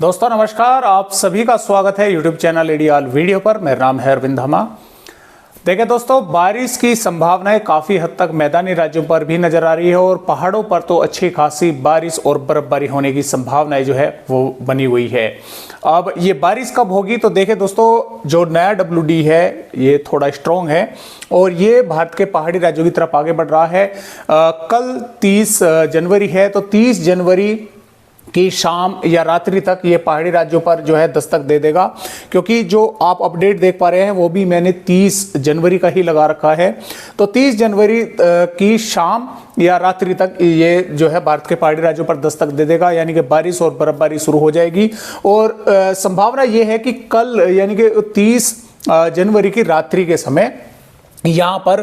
दोस्तों नमस्कार, आप सभी का स्वागत है यूट्यूब चैनल एडीआल वीडियो पर। मेरा नाम है अरविंद धामा। देखिए दोस्तों, बारिश की संभावनाएं काफ़ी हद तक मैदानी राज्यों पर भी नजर आ रही है और पहाड़ों पर तो अच्छी खासी बारिश और बर्फबारी होने की संभावनाएं जो है वो बनी हुई है। अब ये बारिश कब होगी तो देखिए दोस्तों, जो नया WD है ये थोड़ा स्ट्रॉन्ग है और ये भारत के पहाड़ी राज्यों की तरफ आगे बढ़ रहा है। कल 30 जनवरी है, तो 30 जनवरी कि शाम या रात्रि तक ये पहाड़ी राज्यों पर जो है दस्तक दे देगा, क्योंकि जो आप अपडेट देख पा रहे हैं वो भी मैंने 30 जनवरी का ही लगा रखा है। तो 30 जनवरी की शाम या रात्रि तक ये जो है भारत के पहाड़ी राज्यों पर दस्तक दे देगा, यानी कि बारिश और बर्फबारी शुरू हो जाएगी। और संभावना ये है कि कल यानी कि 30 जनवरी की रात्रि के समय यहाँ पर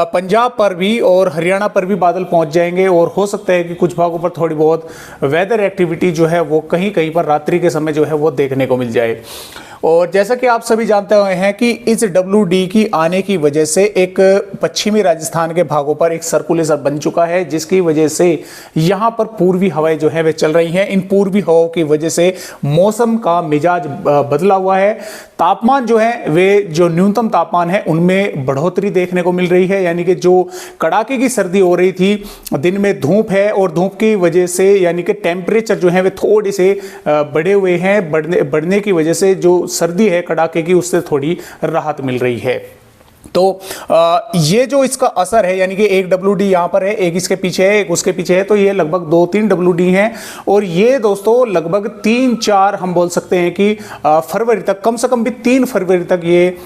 पंजाब पर भी और हरियाणा पर भी बादल पहुंच जाएंगे और हो सकता है कि कुछ भागों पर थोड़ी बहुत वेदर एक्टिविटी जो है वो कहीं कहीं पर रात्रि के समय जो है वो देखने को मिल जाए। और जैसा कि आप सभी जानते हुए हैं कि इस WD की आने की वजह से एक पश्चिमी राजस्थान के भागों पर एक सर्कुलेशन बन चुका है, जिसकी वजह से यहाँ पर पूर्वी हवाएं जो है वे चल रही हैं। इन पूर्वी हवाओं की वजह से मौसम का मिजाज बदला हुआ है। तापमान जो है वे जो न्यूनतम तापमान है उनमें बढ़ोतरी देखने को मिल रही है, यानी कि जो कड़ाके की सर्दी हो रही थी, दिन में धूप है और धूप की वजह से यानी कि टेम्परेचर जो है वे थोड़े से बढ़े हुए हैं। बढ़ने की वजह से जो सर्दी है कड़ाके की उससे थोड़ी राहत मिल रही है। तो ये जो इसका असर है, यानी कि एक WD यहां पर है, एक इसके पीछे है, एक उसके पीछे है, तो ये लगभग 2-3 WD हैं। और ये दोस्तों लगभग 3-4 हम बोल सकते हैं कि फरवरी तक, कम से कम भी 3 फरवरी तक ये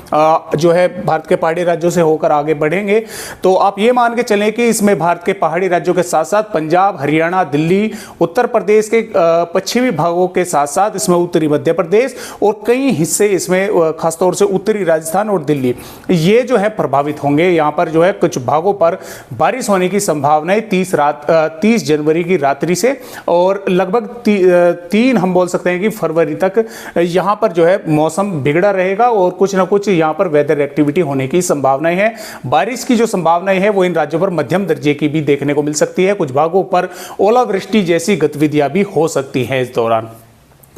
जो है भारत के पहाड़ी राज्यों से होकर आगे बढ़ेंगे। तो आप ये मान के चलें कि इसमें भारत के पहाड़ी राज्यों के साथ साथ पंजाब, हरियाणा, दिल्ली, उत्तर प्रदेश के पश्चिमी भागों के साथ साथ इसमें उत्तरी मध्य प्रदेश और कई हिस्से इसमें खासतौर से उत्तरी राजस्थान और दिल्ली, ये जो है प्रभावित होंगे। यहां पर जो है कुछ भागों पर बारिश होने की संभावना है 30 जनवरी की रात्रि से और लगभग 3 हम बोल सकते हैं कि फरवरी तक यहां पर जो है मौसम बिगड़ा रहेगा और कुछ ना कुछ यहां पर वेदर एक्टिविटी होने की संभावनाएं हैं। बारिश की जो संभावनाएं है वो इन राज्यों पर मध्यम दर्जे की भी देखने को मिल सकती है। कुछ भागों पर ओलावृष्टि जैसी गतिविधियां भी हो सकती हैं इस दौरान।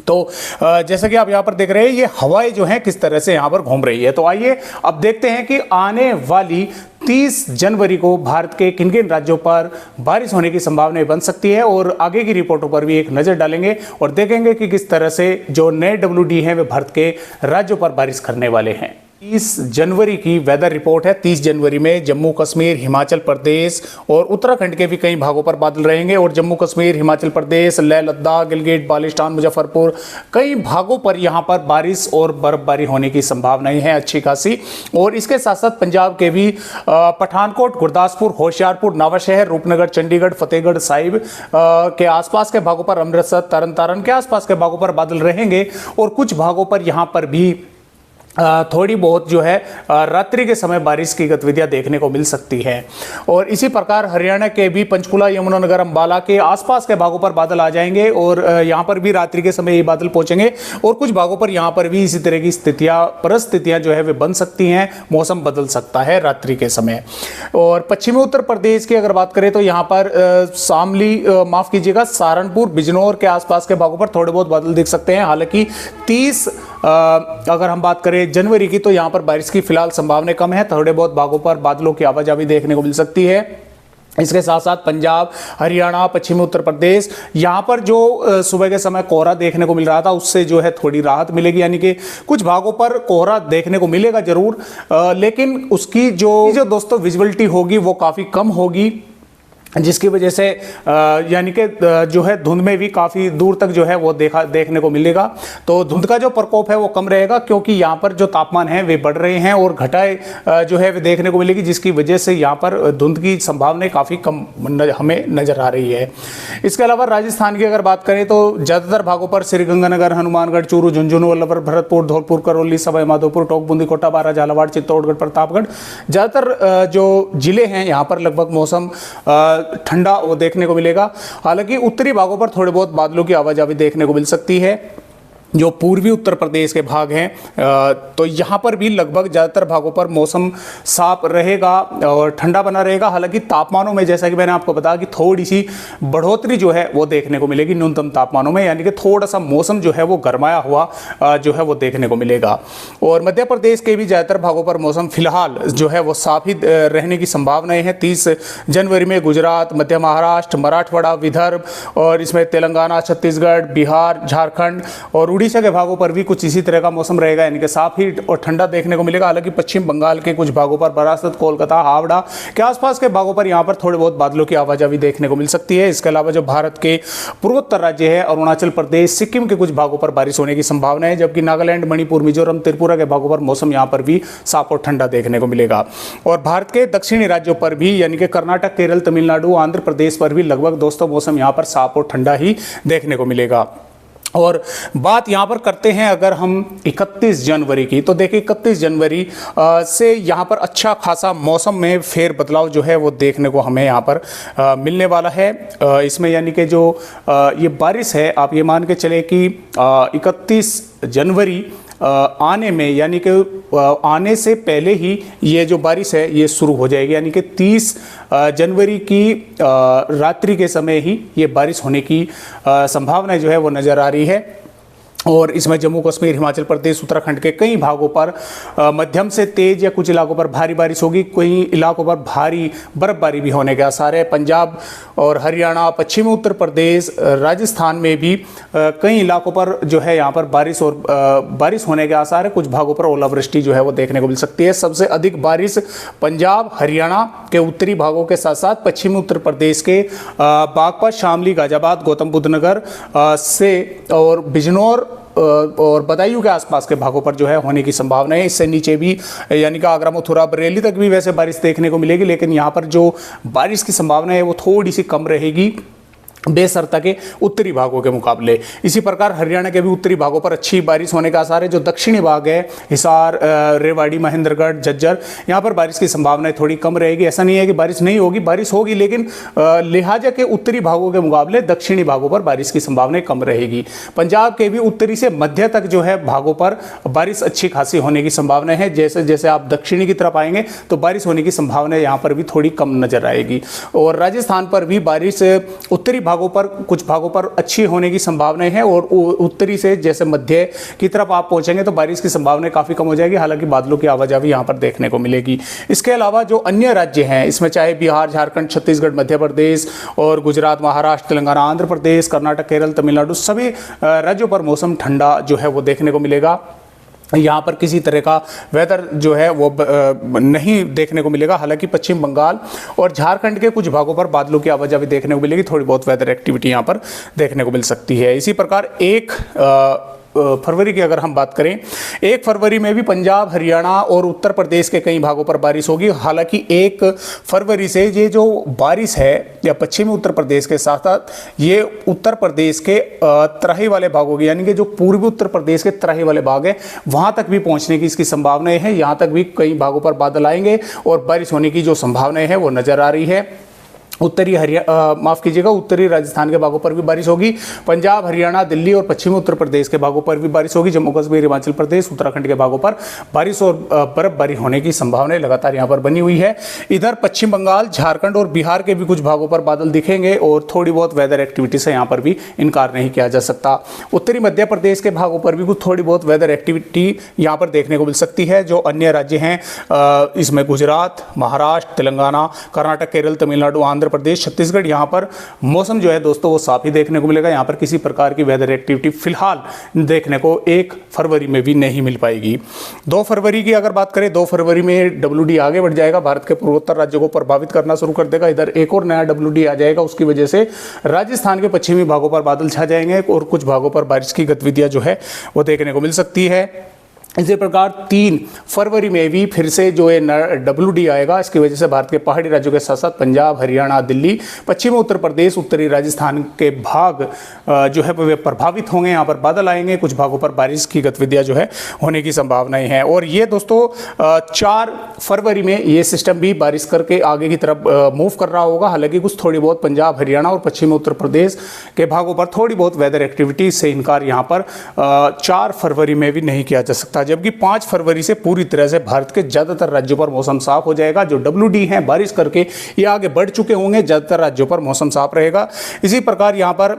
तो जैसा कि आप यहाँ पर देख रहे हैं, ये हवाएं जो हैं किस तरह से यहाँ पर घूम रही है। तो आइए अब देखते हैं कि आने वाली 30 जनवरी को भारत के किन किन राज्यों पर बारिश होने की संभावना बन सकती है और आगे की रिपोर्टों पर भी एक नज़र डालेंगे और देखेंगे कि किस तरह से जो नए WD हैं वे भारत के राज्यों पर बारिश करने वाले हैं। 30 जनवरी की वेदर रिपोर्ट है। 30 जनवरी में जम्मू कश्मीर, हिमाचल प्रदेश और उत्तराखंड के भी कई भागों पर बादल रहेंगे और जम्मू कश्मीर, हिमाचल प्रदेश, लेह लद्दाख, गिलगित बाल्टिस्तान, मुजफ्फरपुर, कई भागों पर यहां पर बारिश और बर्फबारी होने की संभावनाएं हैं अच्छी खासी। और इसके साथ साथ पंजाब के भी पठानकोट, गुरदासपुर, होशियारपुर, नवांशहर, रूपनगर, चंडीगढ़, फतेहगढ़ साहिब के आसपास के भागों पर, अमृतसर, तरन तारण के आसपास के भागों पर बादल रहेंगे और कुछ भागों पर यहां पर भी थोड़ी बहुत जो है रात्रि के समय बारिश की गतिविधियां देखने को मिल सकती हैं। और इसी प्रकार हरियाणा के भी पंचकुला, यमुनानगर, अंबाला के आसपास के भागों पर बादल आ जाएंगे और यहां पर भी रात्रि के समय ये बादल पहुंचेंगे और कुछ भागों पर यहां पर भी इसी तरह की परिस्थितियां जो है वे बन सकती हैं। मौसम बदल सकता है रात्रि के समय। और पश्चिमी उत्तर प्रदेश की अगर बात करें तो यहाँ पर शामली, माफ कीजिएगा, सहारनपुर, बिजनौर के आसपास के भागों पर थोड़े बहुत बादल दिख सकते हैं। हालांकि 30 अगर हम बात करें जनवरी की तो यहां पर बारिश की फिलहाल संभावना कम है। थोड़े बहुत भागों पर बादलों की आवाजाही देखने को मिल सकती है। इसके साथ साथ पंजाब, हरियाणा, पश्चिमी उत्तर प्रदेश, यहाँ पर जो सुबह के समय कोहरा देखने को मिल रहा था उससे जो है थोड़ी राहत मिलेगी, यानी कि कुछ भागों पर कोहरा देखने को मिलेगा जरूर, लेकिन उसकी जो दोस्तों विजिबिलिटी होगी वो काफ़ी कम होगी, जिसकी वजह से यानी कि जो है धुंध में भी काफ़ी दूर तक जो है वो देखने को मिलेगा। तो धुंध का जो प्रकोप है वो कम रहेगा, क्योंकि यहाँ पर जो तापमान है वे बढ़ रहे हैं और घटाएं जो है वे देखने को मिलेगी, जिसकी वजह से यहाँ पर धुंध की संभावना काफ़ी कम हमें नज़र आ रही है। इसके अलावा राजस्थान की अगर बात करें तो ज़्यादातर भागों पर श्रीगंगानगर, हनुमानगढ़, चूरू, झुंझुनू, वल्लभर, भरतपुर, धौलपुर, करौली, सवाई माधोपुर, टोंक, बूंदी, कोटा, बारा, झालावाड़, चित्तौड़गढ़, प्रतापगढ़, ज़्यादातर जो जिले हैं यहाँ पर लगभग मौसम ठंडा वो देखने को मिलेगा। हालांकि उत्तरी भागों पर थोड़े बहुत बादलों की आवाजाही देखने को मिल सकती है। जो पूर्वी उत्तर प्रदेश के भाग हैं, तो यहाँ पर भी लगभग ज़्यादातर भागों पर मौसम साफ रहेगा और ठंडा बना रहेगा। हालांकि तापमानों में जैसा कि मैंने आपको बताया कि थोड़ी सी बढ़ोतरी जो है वो देखने को मिलेगी न्यूनतम तापमानों में, यानी कि थोड़ा सा मौसम जो है वो गर्माया हुआ जो है वो देखने को मिलेगा। और मध्य प्रदेश के भी ज़्यादातर भागों पर मौसम फिलहाल जो है वो साफ ही रहने की संभावनाएं हैं। 30 जनवरी में गुजरात, मध्य महाराष्ट्र, मराठवाड़ा, विदर्भ और इसमें तेलंगाना, छत्तीसगढ़, बिहार, झारखंड और उड़ीसा के भागों पर भी कुछ इसी तरह का मौसम रहेगा, यानी कि साफ ही और ठंडा देखने को मिलेगा। हालांकि पश्चिम बंगाल के कुछ भागों पर, बरासत, कोलकाता, हावड़ा के आसपास के भागों पर यहाँ पर थोड़े बहुत बादलों की आवाजाही देखने को मिल सकती है। इसके अलावा जो भारत के पूर्वोत्तर राज्य है, अरुणाचल प्रदेश, सिक्किम के कुछ भागों पर बारिश होने की संभावना है, जबकि नागालैंड, मणिपुर, मिजोरम, त्रिपुरा के भागों पर मौसम यहाँ पर भी साफ और ठंडा देखने को मिलेगा। और भारत के दक्षिणी राज्यों पर भी, यानी कि कर्नाटक, केरल, तमिलनाडु, आंध्र प्रदेश पर भी लगभग दोस्तों मौसम यहाँ पर साफ और ठंडा ही देखने को मिलेगा। और बात यहाँ पर करते हैं अगर हम 31 जनवरी की, तो देखिए 31 जनवरी से यहाँ पर अच्छा खासा मौसम में फेर बदलाव जो है वो देखने को हमें यहाँ पर मिलने वाला है। इसमें यानी कि जो ये बारिश है, आप ये मान के चले कि 31 जनवरी आने में, यानी कि आने से पहले ही ये जो बारिश है ये शुरू हो जाएगी, यानी कि 30 जनवरी की रात्रि के समय ही ये बारिश होने की संभावना जो है वो नज़र आ रही है। और इसमें जम्मू कश्मीर, हिमाचल प्रदेश, उत्तराखंड के कई भागों पर मध्यम से तेज या कुछ इलाकों पर भारी बारिश होगी, कई इलाकों पर भारी बर्फबारी भी होने के आसार है। पंजाब और हरियाणा, पश्चिमी उत्तर प्रदेश, राजस्थान में भी कई इलाकों पर जो है यहाँ पर बारिश होने के आसार है। कुछ भागों पर ओलावृष्टि जो है वो देखने को मिल सकती है। सबसे अधिक बारिश पंजाब, हरियाणा के उत्तरी भागों के साथ साथ पश्चिमी उत्तर प्रदेश के बागपत, शामली, गाजियाबाद, गौतम बुद्ध नगर से और बिजनौर और बदायूं के आसपास के भागों पर जो है होने की संभावना है। इससे नीचे भी यानी कि आगरा, मथुरा, बरेली तक भी वैसे बारिश देखने को मिलेगी, लेकिन यहाँ पर जो बारिश की संभावना है वो थोड़ी सी कम रहेगी बेसरता के उत्तरी भागों के मुकाबले। इसी प्रकार हरियाणा के भी उत्तरी भागों पर अच्छी बारिश होने का आसार है। जो दक्षिणी भाग है, हिसार, रेवाड़ी, महेंद्रगढ़, झज्जर, यहाँ पर बारिश की संभावनाएं थोड़ी कम रहेगी। ऐसा नहीं है कि बारिश नहीं होगी, बारिश होगी, लेकिन लिहाजा के उत्तरी भागों के मुकाबले दक्षिणी भागों पर बारिश की संभावनाएं कम रहेगी। पंजाब के भी उत्तरी से मध्य तक जो है भागों पर बारिश अच्छी खासी होने की संभावना है। जैसे जैसे आप दक्षिणी की तरफ आएंगे तो बारिश होने की संभावना यहाँ पर भी थोड़ी कम नजर आएगी। और राजस्थान पर भी बारिश उत्तरी भागों पर, कुछ भागों पर अच्छी होने की संभावनाएं हैं और उत्तरी से जैसे मध्य की तरफ आप पहुंचेंगे तो बारिश की संभावनाएं काफी कम हो जाएगी। हालांकि बादलों की आवाजाही यहां पर देखने को मिलेगी। इसके अलावा जो अन्य राज्य हैं, इसमें चाहे बिहार, झारखंड, छत्तीसगढ़, मध्य प्रदेश और गुजरात, महाराष्ट्र, तेलंगाना, आंध्र प्रदेश, कर्नाटक, केरल, तमिलनाडु, सभी राज्यों पर मौसम ठंडा जो है वो देखने को मिलेगा। यहाँ पर किसी तरह का वेदर जो है वो नहीं देखने को मिलेगा। हालांकि पश्चिम बंगाल और झारखंड के कुछ भागों पर बादलों की आवाजाही देखने को मिलेगी, थोड़ी बहुत वेदर एक्टिविटी यहाँ पर देखने को मिल सकती है। इसी प्रकार 1 फरवरी की अगर हम बात करें, 1 फरवरी में भी पंजाब, हरियाणा और उत्तर प्रदेश के कई भागों पर बारिश होगी। हालांकि 1 फरवरी से ये जो बारिश है या पश्चिमी उत्तर प्रदेश के साथ साथ ये उत्तर प्रदेश के तराई वाले भागों की, यानी कि जो पूर्वी उत्तर प्रदेश के तराई वाले भाग है वहां तक भी पहुंचने की इसकी संभावनाएं हैं। यहां तक भी कई भागों पर बादल आएंगे और बारिश होने की जो संभावनाएं हैं वो नजर आ रही है। उत्तरी उत्तरी राजस्थान के भागों पर भी बारिश होगी। पंजाब, हरियाणा, दिल्ली और पश्चिमी उत्तर प्रदेश के भागों पर भी बारिश होगी। जम्मू कश्मीर, हिमाचल प्रदेश, उत्तराखंड के भागों पर बारिश और बर्फबारी होने की संभावनाएं लगातार यहां पर बनी हुई है। इधर पश्चिम बंगाल, झारखंड और बिहार के भी कुछ भागों पर बादल दिखेंगे और थोड़ी बहुत वेदर एक्टिविटी से यहाँ पर भी इनकार नहीं किया जा सकता। उत्तरी मध्य प्रदेश के भागों पर भी कुछ थोड़ी बहुत वेदर एक्टिविटी यहाँ पर देखने को मिल सकती है। जो अन्य राज्य हैं इसमें गुजरात, महाराष्ट्र, तेलंगाना, कर्नाटक, केरल, तमिलनाडु, आंध्र प्रदेश, छत्तीसगढ़, यहाँ पर मौसम जो है दोस्तों वो साफ ही देखने को मिलेगा। यहाँ पर किसी प्रकार की वेदर एक्टिविटी फिलहाल देखने को 1 फरवरी में भी नहीं मिल पाएगी। 2 फरवरी की अगर बात करें, 2 फरवरी में WD आगे बढ़ जाएगा, भारत के पूर्वोत्तर राज्यों को प्रभावित करना शुरू कर देगा। इधर एक और नया WD आ जाएगा, उसकी वजह से राजस्थान के पश्चिमी भागों पर बादल छा जाएंगे और कुछ भागों पर बारिश की गतिविधियां जो है वो देखने को मिल सकती है। इसी प्रकार 3 फरवरी में भी फिर से जो है WD आएगा। इसकी वजह से भारत के पहाड़ी राज्यों के साथ साथ पंजाब, हरियाणा, दिल्ली, पश्चिमी उत्तर प्रदेश, उत्तरी राजस्थान के भाग जो है वे प्रभावित होंगे। यहाँ पर बादल आएंगे, कुछ भागों पर बारिश की गतिविधियाँ जो है होने की संभावनाएं हैं। और ये दोस्तों 4 फरवरी में ये सिस्टम भी बारिश करके आगे की तरफ मूव कर रहा होगा। हालांकि कुछ थोड़ी बहुत पंजाब, हरियाणा और पश्चिमी उत्तर प्रदेश के भागों पर थोड़ी बहुत वेदर एक्टिविटी से इनकार यहाँ पर 4 फरवरी में भी नहीं किया जा सकता। जबकि 5 फरवरी से पूरी तरह से भारत के ज्यादातर राज्यों पर मौसम साफ हो जाएगा। जो WD हैं बारिश करके ये आगे बढ़ चुके होंगे, ज्यादातर राज्यों पर मौसम साफ रहेगा। इसी प्रकार यहाँ पर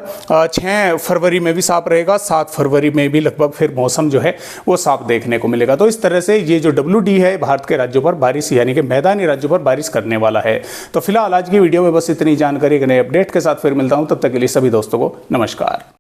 6 फरवरी में भी साफ रहेगा, 7 फरवरी में भी लगभग फिर मौसम जो है वो साफ देखने को मिलेगा। तो इस तरह से ये जो WD है भारत के राज्यों पर बारिश यानी कि मैदानी राज्यों पर बारिश करने वाला है। तो फिलहाल आज की वीडियो में बस इतनी जानकारी, नए अपडेट के साथ फिर मिलता हूं। तब तक के लिए सभी दोस्तों को नमस्कार।